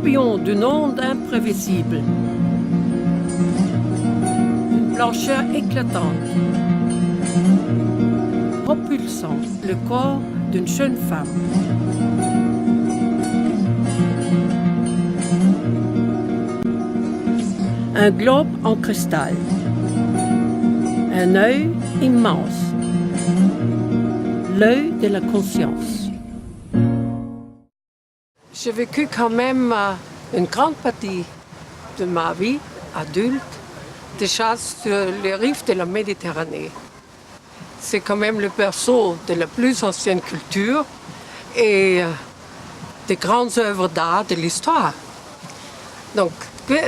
tourbillon d'une onde imprévisible. Une blancheur éclatante, propulsant le corps d'une jeune femme. Un globe en cristal. Un œil immense. L'œil de la conscience. J'ai vécu quand même une grande partie de ma vie adulte déjà sur les rives de la Méditerranée. C'est quand même le berceau de la plus ancienne culture et des grandes œuvres d'art de l'histoire. Donc,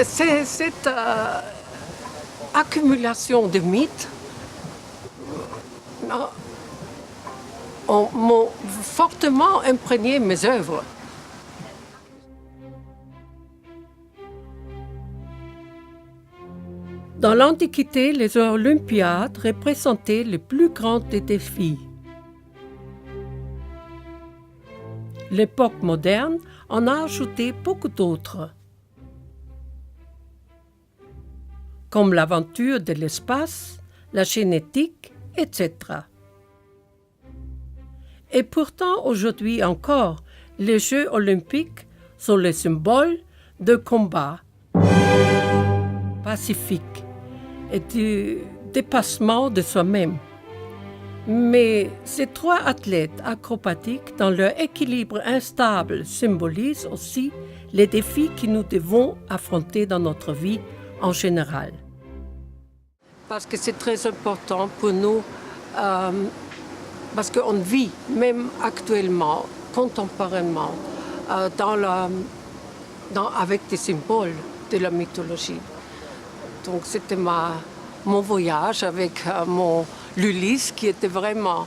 cette accumulation de mythes m'ont fortement imprégné mes œuvres. Dans l'Antiquité, les Olympiades représentaient le plus grand des défis. L'époque moderne en a ajouté beaucoup d'autres, comme l'aventure de l'espace, la génétique, etc. Et pourtant, aujourd'hui encore, les Jeux olympiques sont le symbole de combat pacifique et du dépassement de soi-même. Mais ces trois athlètes acrobatiques, dans leur équilibre instable, symbolisent aussi les défis que nous devons affronter dans notre vie en général. Parce que c'est très important pour nous, parce qu'on vit, même actuellement, contemporainement, avec des symboles de la mythologie. Donc c'était mon voyage avec l'Ulysse, qui était vraiment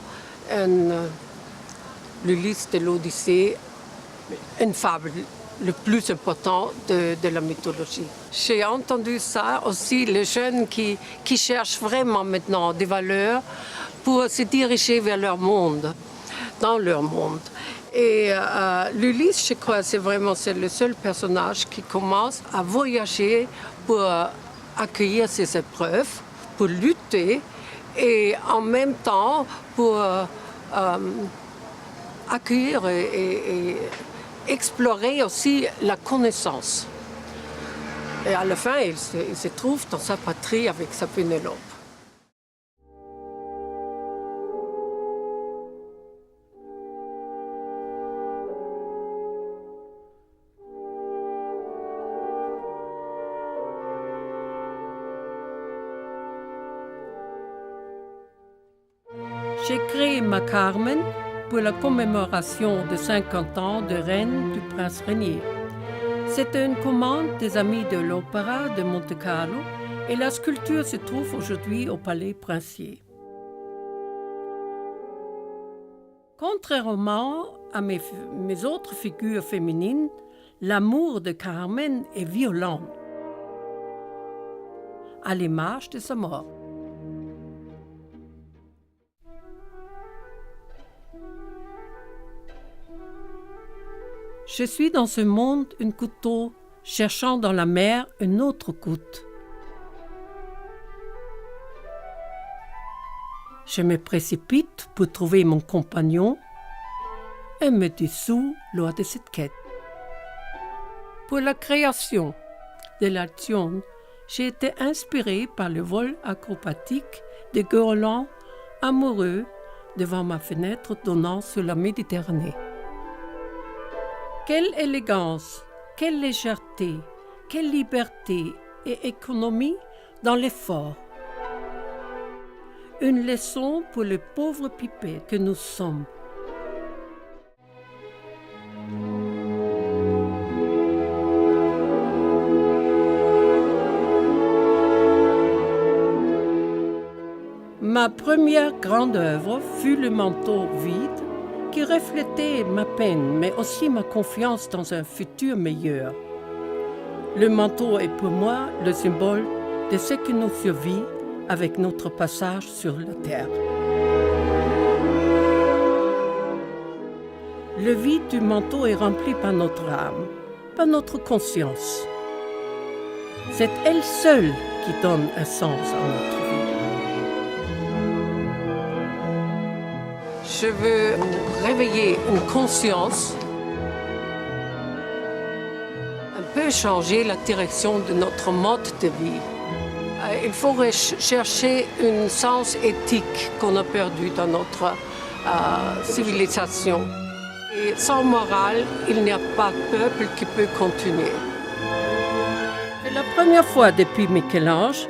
l'Ulysse de l'Odyssée, une fable le plus important de la mythologie. J'ai entendu ça aussi, les jeunes qui cherchent vraiment maintenant des valeurs pour se diriger vers leur monde, dans leur monde. Et l'Ulysse, je crois, c'est le seul personnage qui commence à voyager pour accueillir ses épreuves, pour lutter et en même temps pour accueillir et explorer aussi la connaissance. Et à la fin, il se trouve dans sa patrie avec sa Pénélope. J'ai créé ma Carmen pour la commémoration de 50 ans de reine du prince Régnier. C'était une commande des amis de l'Opéra de Monte-Carlo et la sculpture se trouve aujourd'hui au Palais Princier. Contrairement à mes autres figures féminines, l'amour de Carmen est violent, à l'image de sa mort. Je suis dans ce monde un couteau, cherchant dans la mer une autre goutte. Je me précipite pour trouver mon compagnon et me dissous lors de cette quête. Pour la création de l'Alcyone, j'ai été inspirée par le vol acrobatique des goélands amoureux devant ma fenêtre donnant sur la Méditerranée. Quelle élégance, quelle légèreté, quelle liberté et économie dans l'effort. Une leçon pour les pauvres pipettes que nous sommes. Ma première grande œuvre fut le manteau vide qui reflétait ma peine, mais aussi ma confiance dans un futur meilleur. Le manteau est pour moi le symbole de ce qui nous survit avec notre passage sur la terre. Le vide du manteau est rempli par notre âme, par notre conscience. C'est elle seule qui donne un sens à notre vie. Je veux réveiller une conscience, un peu changer la direction de notre mode de vie. Il faut chercher un sens éthique qu'on a perdu dans notre civilisation. Et sans morale, il n'y a pas de peuple qui peut continuer. C'est la première fois depuis Michel-Ange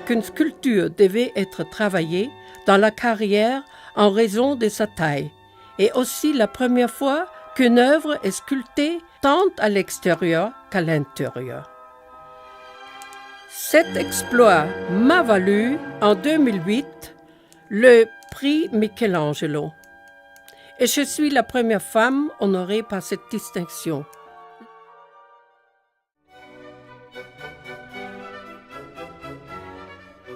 qu'une sculpture devait être travaillée dans la carrière en raison de sa taille, et aussi la première fois qu'une œuvre est sculptée tant à l'extérieur qu'à l'intérieur. Cet exploit m'a valu, en 2008, le prix Michelangelo. Et je suis la première femme honorée par cette distinction.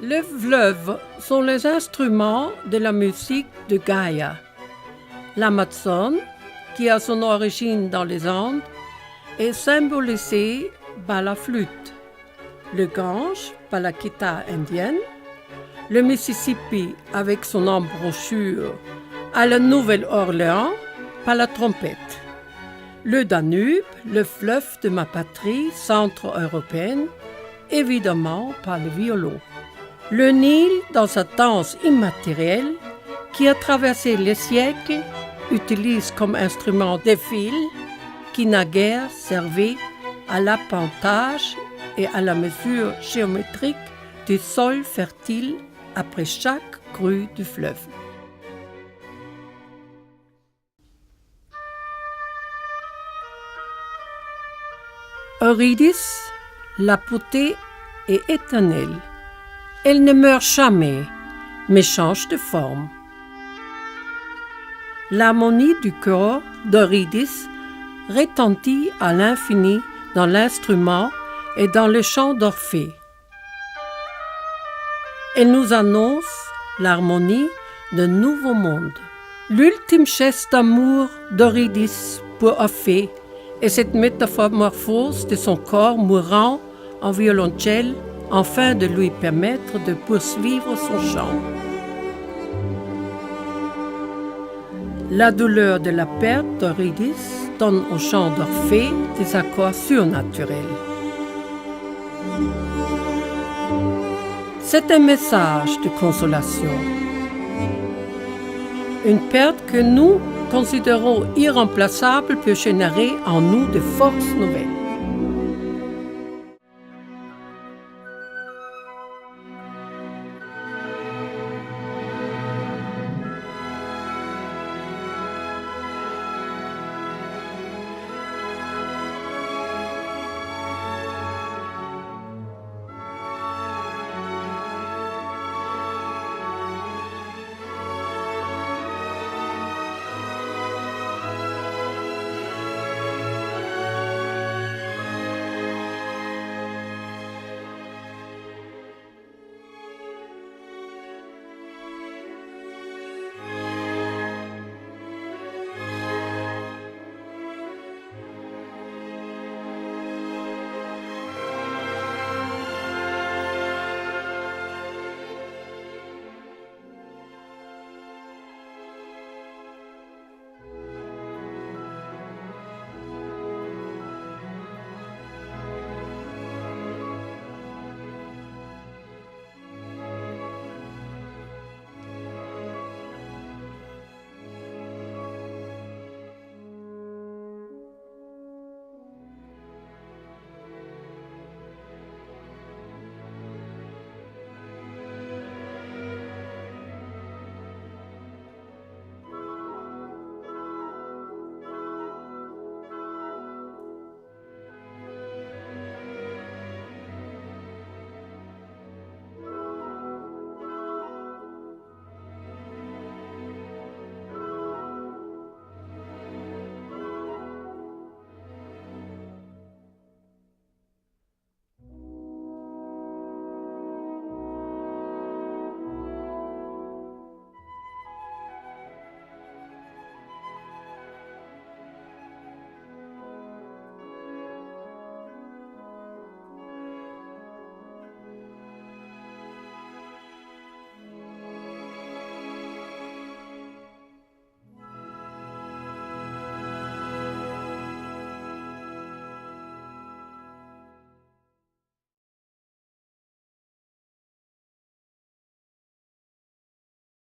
Les fleuves sont les instruments de la musique de Gaïa. L'Amazone, qui a son origine dans les Andes, est symbolisée par la flûte. Le Gange par la guitare indienne, le Mississippi avec son embouchure à la Nouvelle-Orléans par la trompette, le Danube, le fleuve de ma patrie centre-européenne, évidemment par le violon. Le Nil, dans sa danse immatérielle, qui a traversé les siècles, utilise comme instrument des fils qui naguère servaient à l'appontage et à la mesure géométrique du sol fertile après chaque crue du fleuve. Eurydice, la beauté est éternelle. Elle ne meurt jamais, mais change de forme. L'harmonie du corps d'Eurydice retentit à l'infini dans l'instrument et dans le chant d'Orphée. Elle nous annonce l'harmonie d'un nouveau monde. L'ultime geste d'amour d'Eurydice pour Orphée est cette métamorphose de son corps mourant en violoncelle afin de lui permettre de poursuivre son chant. La douleur de la perte d'Eurydice donne au chant d'Orphée des accords surnaturels. C'est un message de consolation. Une perte que nous considérons irremplaçable peut générer en nous de forces nouvelles.